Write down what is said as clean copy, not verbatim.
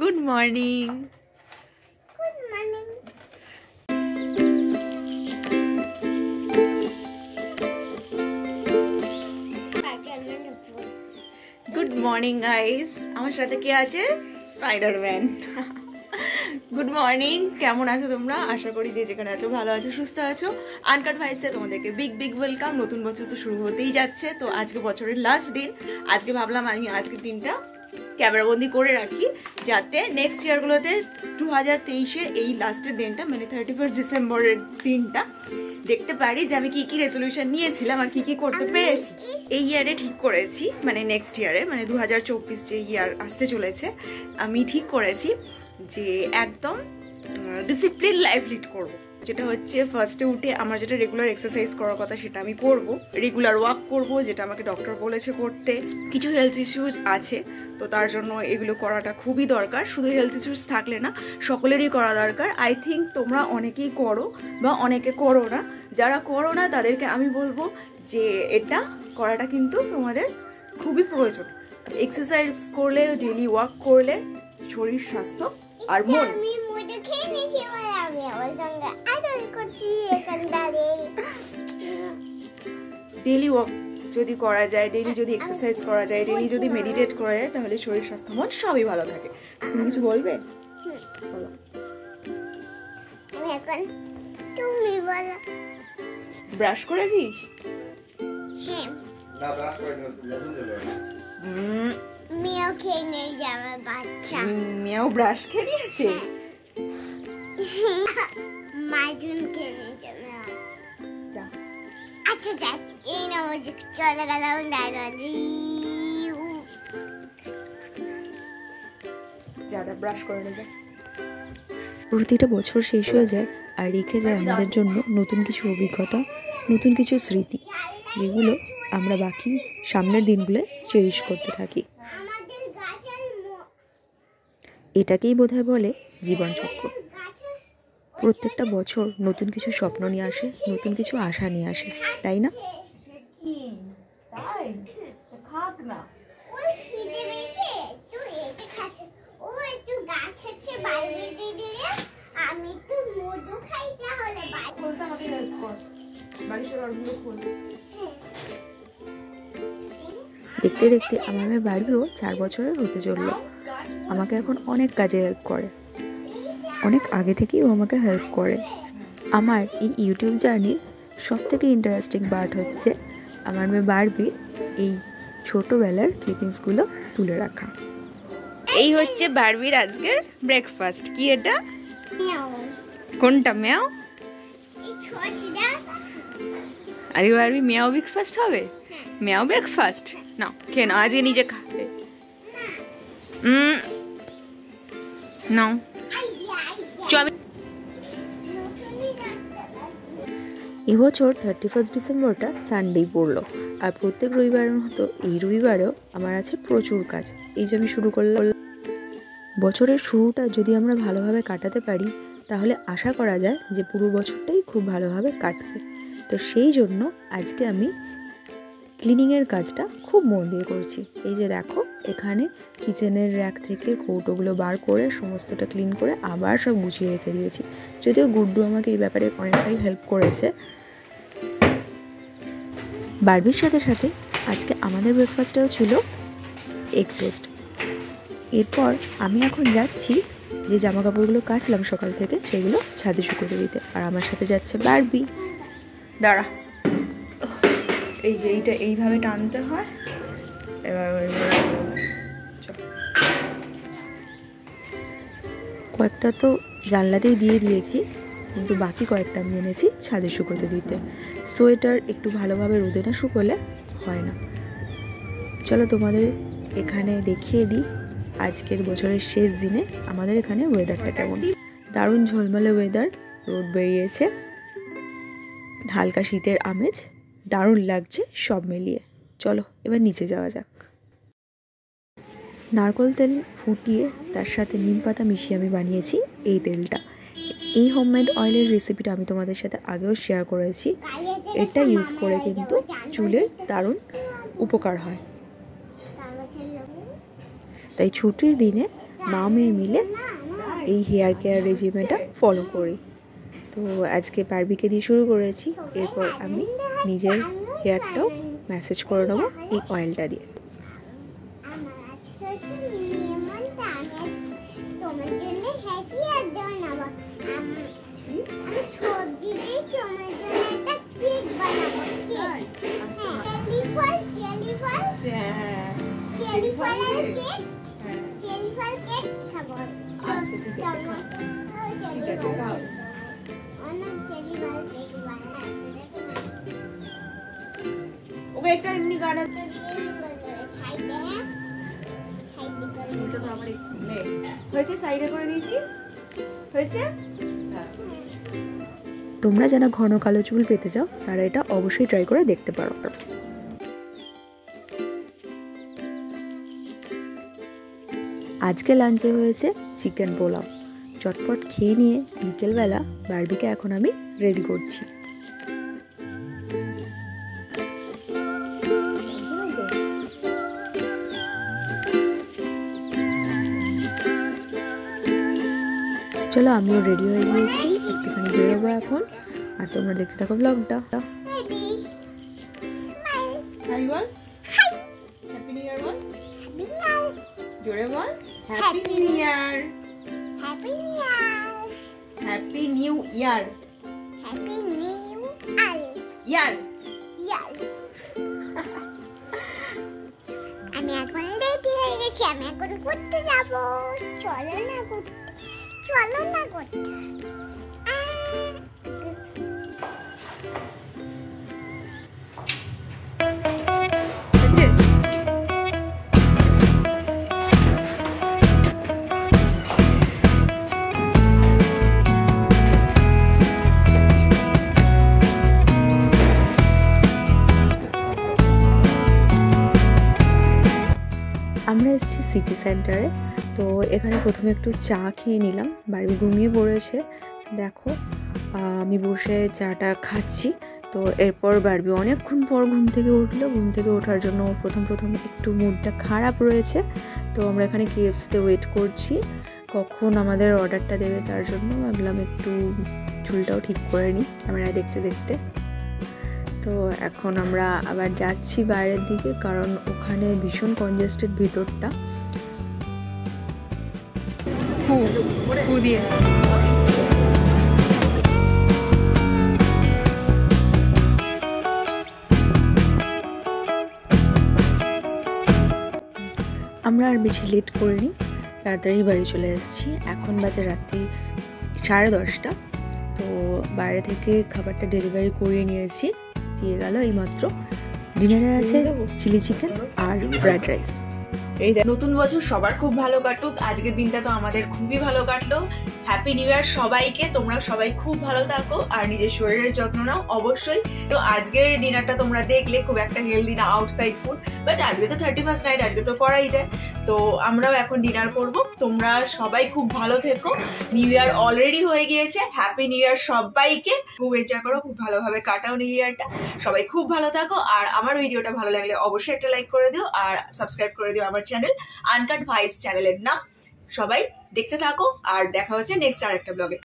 Good morning. Good morning. Good morning guys, আমার সাথে কে আছে? স্পাইডারম্যান। গুড মর্নিং, কেমন আছো তোমরা? আশা করি যে যেখানে আছো ভালো আছো, সুস্থ আছো। আনকাট ভাইসে তোমাদেরকে বিগ বিগ ওয়েলকাম। নতুন বছর তো শুরু হতেই যাচ্ছে, তো আজকে বছরের লাস্ট দিন। আজকে ভাবলাম আমি আজকের দিনটা ক্যামেরাবন্দি করে রাখি, যাতে নেক্সট ইয়ারগুলোতে 2023-এর এই লাস্টের দিনটা মানে 31 ডিসেম্বরের দিনটা দেখতে পারি যে আমি কি কি রেজলিউশন নিয়েছিলাম আর কি কি করতে পেরেছি। এই ইয়ারে ঠিক করেছি, মানে নেক্সট ইয়ারে মানে 2024 যে ইয়ার আসতে চলেছে, আমি ঠিক করেছি যে একদম ডিসিপ্লিন লাইফ লিড করবো। যেটা হচ্ছে ফার্স্টে উঠে আমার যেটা রেগুলার এক্সারসাইজ করার কথা সেটা আমি করব, রেগুলার ওয়াক করব যেটা আমাকে ডক্টর বলেছে করতে। কিছু হেলথ ইস্যুস আছে, তো তার জন্য এগুলো করাটা খুবই দরকার। শুধু হেলথ ইস্যুস থাকলে না, সকলেরই করা দরকার। আই থিঙ্ক তোমরা অনেকেই করো বা অনেকে করো না। যারা করো না তাদেরকে আমি বলবো যে এটা করাটা কিন্তু তোমাদের খুবই প্রয়োজন। এক্সারসাইজ করলে, ডেলি ওয়াক করলে শরীর স্বাস্থ্য আর মন। ডেলি ওয়াক যদি করা যায়, ডেলি যদি এক্সারসাইজ করা যায়, ডেলি যদি মেডিটেট করা যায়, তাহলে শরীর স্বাস্থ্য মন সবই ভালো থাকে। তুমি কিছু বলবে? বলো। তুমি বলো। ব্রাশ করেছিস? হ্যাঁ। না ব্রাশ করিনি, নতুন দেবে। মিয়াও খেয়ে নিয়ে যাবে বাচ্চা। মিয়াও ব্রাশ খেয়ে নিয়েছে? মাজন খেয়ে নিয়ে যাবে। যা। আচ্ছা যাচ্ছি, এই না মুঝে চলে গেলাম ডায়নাজি। যাদা ব্রাশ করে নে যা। প্রতিটা বছর শেষ হয়ে যায় আর রেখে যায় আমাদের জন্য নতুন কিছু অভিজ্ঞতা, নতুন কিছু স্মৃতি, যেগুলো আমরা বাকি সামনের দিনগুলো চেরিশ করতে থাকি। এটাকেই বোধহয় বলে জীবনচক্র। প্রত্যেকটা বছর নতুন কিছু স্বপ্ন নিয়ে আসে, নতুন কিছু আশা নিয়ে আসে, তাই না? দেখতে দেখতে আমার মেয়ে বাড়িও 4 বছরের হতে চললো। আমাকে এখন অনেক কাজে হেল্প করে, অনেক আগে থেকেই ও আমাকে হেল্প করে। আমার এই ইউটিউব জার্নির সবথেকে ইন্টারেস্টিং পার্ট হচ্ছে আমার মেয়ে বারবির এই ছোটোবেলার ক্লিপিংসগুলো তুলে রাখা। এই হচ্ছে বারবির আজকের ব্রেকফাস্ট। কি এটা? কোনটা? মেয়াও? আরে বারবি মেয়াও ব্রেকফাস্ট হবে? মেয়াও ব্রেকফাস্ট না, কেন? আজকে নিজে খাবে নাও। এবছর 31 ডিসেম্বরটা সানডেই পড়লো, আর প্রত্যেক রবিবারের মতো এই রবিবারেও আমার আছে প্রচুর কাজ। এই যে আমি শুরু করলাম। বছরের শুরুটা যদি আমরা ভালোভাবে কাটাতে পারি, তাহলে আশা করা যায় যে পুরো বছরটাই খুব ভালোভাবে কাটবে। তো সেই জন্য আজকে আমি ক্লিনিংয়ের কাজটা খুব মন দিয়ে করছি। এই যে দেখো, এখানে কিচেনের র্যাক থেকে কৌটোগুলো বার করে সমস্তটা ক্লিন করে আবার সব গুছিয়ে রেখে দিয়েছি। যদিও গুড্ডু আমাকে এই ব্যাপারে অনেকটাই হেল্প করেছে। বারবির সাথে সাথে আজকে আমাদের ব্রেকফাস্টেও ছিল এগ টোস্ট। এরপর আমি এখন যাচ্ছি যে জামা কাপড়গুলো কাচলাম সকাল থেকে, সেগুলো ছাদে শুকোতে দিতে, আর আমার সাথে যাচ্ছে বারবি। দাঁড়া, এই যে এইটা এইভাবে টানতে হয়। এবার কয়েকটা তো জানলাতেই দিয়ে দিয়েছি, কিন্তু বাকি কয়েকটা আমি এনেছি ছাদে শুকোতে দিতে। সোয়েটার একটু ভালোভাবে রোদে না শুকোলে হয় না। চলো তোমাদের এখানে দেখিয়ে দিই আজকের বছরের শেষ দিনে আমাদের এখানে ওয়েদারটা কেমন। দারুণ ঝলমলে ওয়েদার, রোদ বেরিয়েছে, হালকা শীতের আমেজ, দারুণ লাগছে সব মিলিয়ে। চলো এবার নিচে যাওয়া যাক। নারকেল তেল ফুটিয়ে তার সাথে নিম পাতা মিশিয়ে আমি বানিয়েছি এই তেলটা। এই হোমমেড অয়েলের রেসিপিটা আমি তোমাদের সাথে আগেও শেয়ার করেছি। এটা ইউজ করে কিন্তু চুলের দারুণ উপকার হয়। তাই ছুটির দিনে মা মেয়ে মিলে এই হেয়ার কেয়ার রেজিমেটা ফলো করি। তো আজকে বারবিকে দিয়ে শুরু করেছি, এরপর আমি নিজের হেয়ারটাও ম্যাসেজ করে নেবো এই অয়েলটা দিয়ে। আমার আজকে হচ্ছে নিমন্ত্রণ, তোমার জন্য হ্যাপি আর বানাবো। আমি সবজি দিয়ে তোমার জন্য একটা কেক বানাবো। কেক, চেরি ফলের কেক, চেরি ফল কেক খাবো। অনেক চেরি ফল কেক বানাবো। ওকে একটা এমনি গান হয়েছে, সাইডে করে দিয়েছি, হয়েছে। তোমরা যারা ঘন কালো চুল পেতে চাও তারা এটা অবশ্যই ট্রাই করে দেখতে পারো। আজকে লাঞ্চে হয়েছে চিকেন পোলাও। চটপট খেয়ে নিয়ে বিকেলবেলা বারবিকে এখন আমি রেডি করছি। চলো আমিও রেডি হয়ে গিয়েছি, একটুখানি বেরোবো এখন, আর তোমরা দেখতে থাকো ব্লগটা। হাই বল, হ্যাপি নিউ ইয়ার বল, জোরে বল, happy new year, happy new year, happy new year, happy new year. আমি এখন রেডি হয়ে গেছি, আমি এখন ঘুরতে যাব। চলো না ঘুরতে। আমরা এসেছি সিটি সেন্টারে। তো এখানে প্রথমে একটু চা খেয়ে নিলাম, বারবি ঘুমিয়ে পড়েছে। দেখো আমি বসে চাটা খাচ্ছি। তো এরপর বারবি অনেকক্ষণ পর ঘুম থেকে উঠলো। ঘুম থেকে ওঠার জন্য প্রথম একটু মুডটা খারাপ রয়েছে। তো আমরা এখানে KFC-তে ওয়েট করছি কখন আমাদের অর্ডারটা দেবে, তার জন্য ভাবলাম একটু চুলটাও ঠিক করে নিই ক্যামেরায় দেখতে দেখতে। তো এখন আমরা আবার যাচ্ছি বাইরের দিকে, কারণ ওখানে ভীষণ কনজেস্টেড ভিতরটা। দিয়ে আমরা আর বেশি লেট করিনি, তাড়াতাড়ি বাড়ি চলে এসেছি। এখন বাজে রাত্রি 10:30। তো বাইরে থেকে খাবারটা ডেলিভারি করিয়ে নিয়েছি, দিয়ে গেল এইমাত্র। ডিনারে আছে চিলি চিকেন আর ফ্রাইড রাইস। এই নতুন বছর সবার খুব ভালো কাটুক। আজকের দিনটা তো আমাদের খুবই ভালো কাটলো। হ্যাপি নিউ ইয়ার সবাইকে। তোমরা সবাই খুব ভালো থাকো আর নিজের শরীরের যত্ন নাও অবশ্যই। তো আজকের ডিনারটা তোমরা দেখলে খুব একটা হেলদি না, আউটসাইড ফুড, বাট আজকে তো 31st নাইট, আজকে তো করাই যায়। তো আমরাও এখন ডিনার করব। তোমরা সবাই খুব ভালো থেকো। নিউ ইয়ার অলরেডি হয়ে গিয়েছে। হ্যাপি নিউ ইয়ার সবাইকে। খুব এনজয় করো, খুব ভালোভাবে কাটাও নিউ ইয়ারটা। সবাই খুব ভালো থাকো। আর আমার ভিডিওটা ভালো লাগলে অবশ্যই একটা লাইক করে দিও আর সাবস্ক্রাইব করে দিও আমার চ্যানেল আনকাট ভাইবস চ্যানেলের নাম। সবাই দেখতে থাকো আর দেখা হচ্ছে নেক্সট আরেকটা ব্লগে।